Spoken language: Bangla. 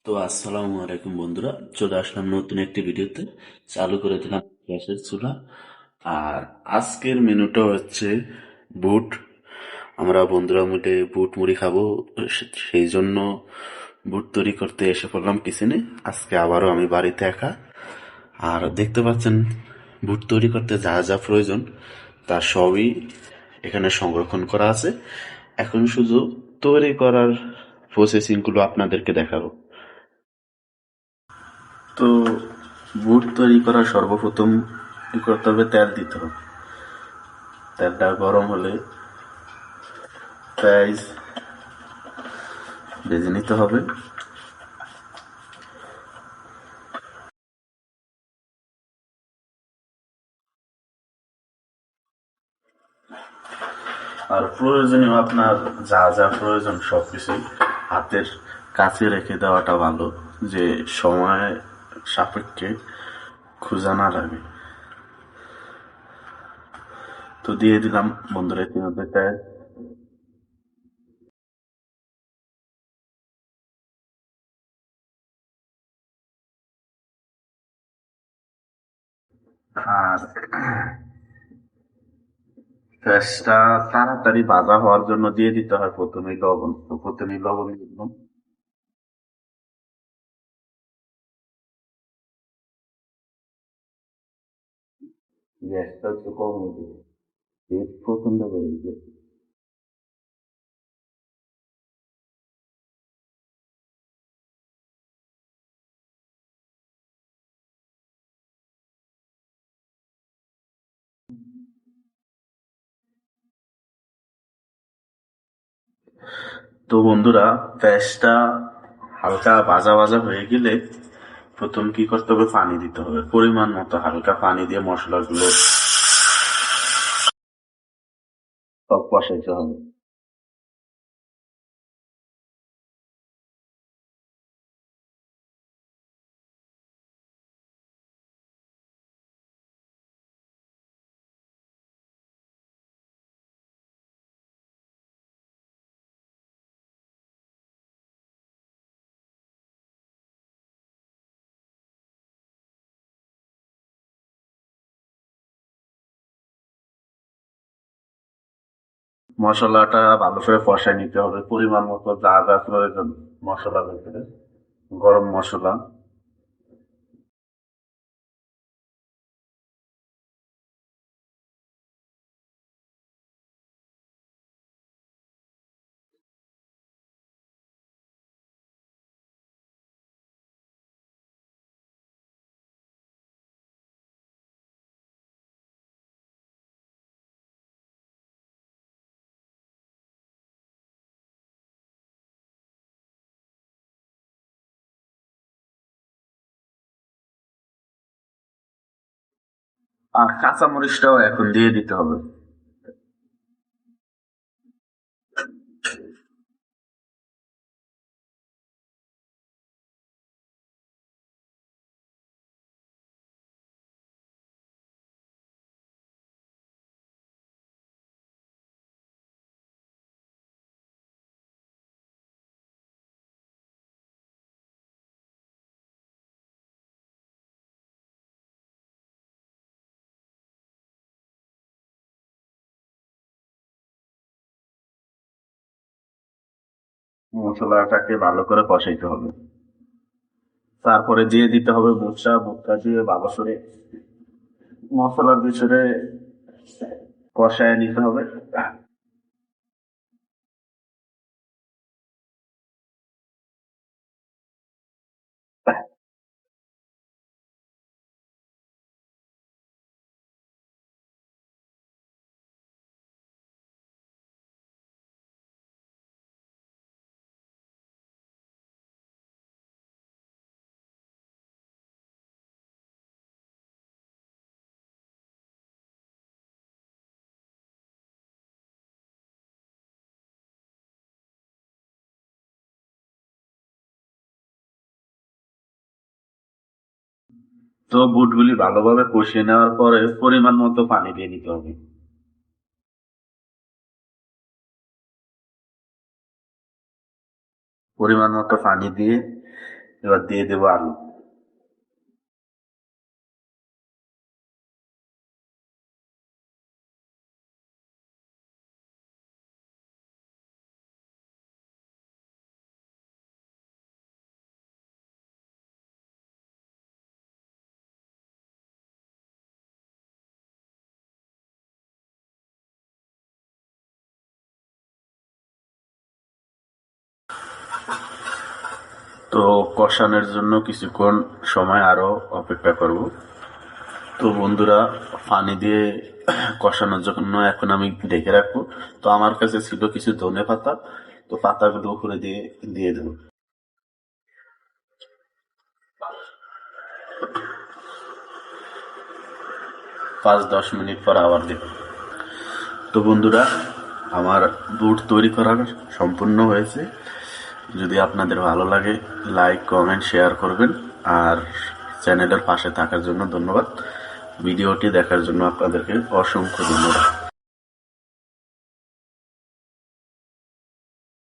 তো আসসালামু আলাইকুম বন্ধুরা, চলে আসলাম নতুন একটি ভিডিওতে। চালু করে দিলাম গ্যাসের চুলা। আর আজকের মেনুটা হচ্ছে বুট। আমরা বন্ধুরা মিলে বুট মুড়ি খাবো, সেই জন্য বুট তৈরি করতে এসে পড়লাম কিচেনে। আজকে আবারও আমি বাড়িতে একা। আর দেখতে পাচ্ছেন বুট তৈরি করতে যা যা প্রয়োজন তা সবই এখানে সংরক্ষণ করা আছে। এখন শুধু তৈরি করার প্রসেসিংগুলো আপনাদেরকে দেখাবো। তো বুট তৈরি করার সর্বপ্রথম কি করতে হবে, তেল দিতে হবে। তেলটা গরম হলে পেঁয়াজ ভেজে নিতে হবে। আর প্রয়োজনীয় আপনার যা যা প্রয়োজন সবকিছুই হাতের কাছে রেখে দেওয়াটা ভালো, যে সময় সাপেক্ষে খোঁজা না লাগে। তো দিয়ে দিলাম বন্ধুরা ইতিমধ্যে তেল। আর পেঁয়াজটা তাড়াতাড়ি ভাজা হওয়ার জন্য দিয়ে দিতে হয় প্রথমেই লবণ। তো প্রথমেই লবণ দিয়ে দিলাম। গ্যাসটা একটু কমিয়ে দিই, তেল প্রচন্ড বেড়ে গেছে। তো বন্ধুরা, পেঁয়াজটা হালকা ভাজা ভাজা হয়ে গেলে প্রথম কি করতে হবে, পানি দিতে হবে পরিমাণ মতো। হালকা পানি দিয়ে মশলাগুলো সব কষাইতে হবে। মশলাটা ভালো করে কষাই নিতে হবে পরিমাণ মতো, যা যা প্রয়োজন মশলার ভিতরে। গরম মশলা, আর কাঁচামরিচটাও এখন দিয়ে দিতে হবে। মশলাটাকে ভালো করে কষাইতে হবে। তারপরে দিয়ে দিতে হবে ভুট্টা। ভুট্টা দিয়ে ভালো করে মশলার ভিতরে কষায় নিতে হবে। তো বুটগুলি ভালোভাবে কষিয়ে নেওয়ার পরে পরিমাণ মতো পানি দিয়ে দিতে হবে। পরিমাণ মতো পানি দিয়ে এবার দিয়ে দেবো আলু। তো কষানোর জন্য কিছুক্ষণ সময় আরো অপেক্ষা করব। তো বন্ধুরা, পানি দিয়ে কষানোর জন্য এখন আমি ঢেকে রাখবো। তো আমার কাছে ছিল কিছু ধনে পাতা, তো পাতাগুলো উপরে দিয়ে দিয়ে দেবো। 5-10 মিনিট পর আবার দেব। তো বন্ধুরা, আমার বুট তৈরি করার সম্পূর্ণ হয়েছে। যদি আপনাদের ভালো লাগে, লাইক কমেন্ট শেয়ার করবেন। আর চ্যানেলের পাশে থাকার জন্য ধন্যবাদ। ভিডিওটি দেখার জন্য আপনাদেরকে অসংখ্য ধন্যবাদ।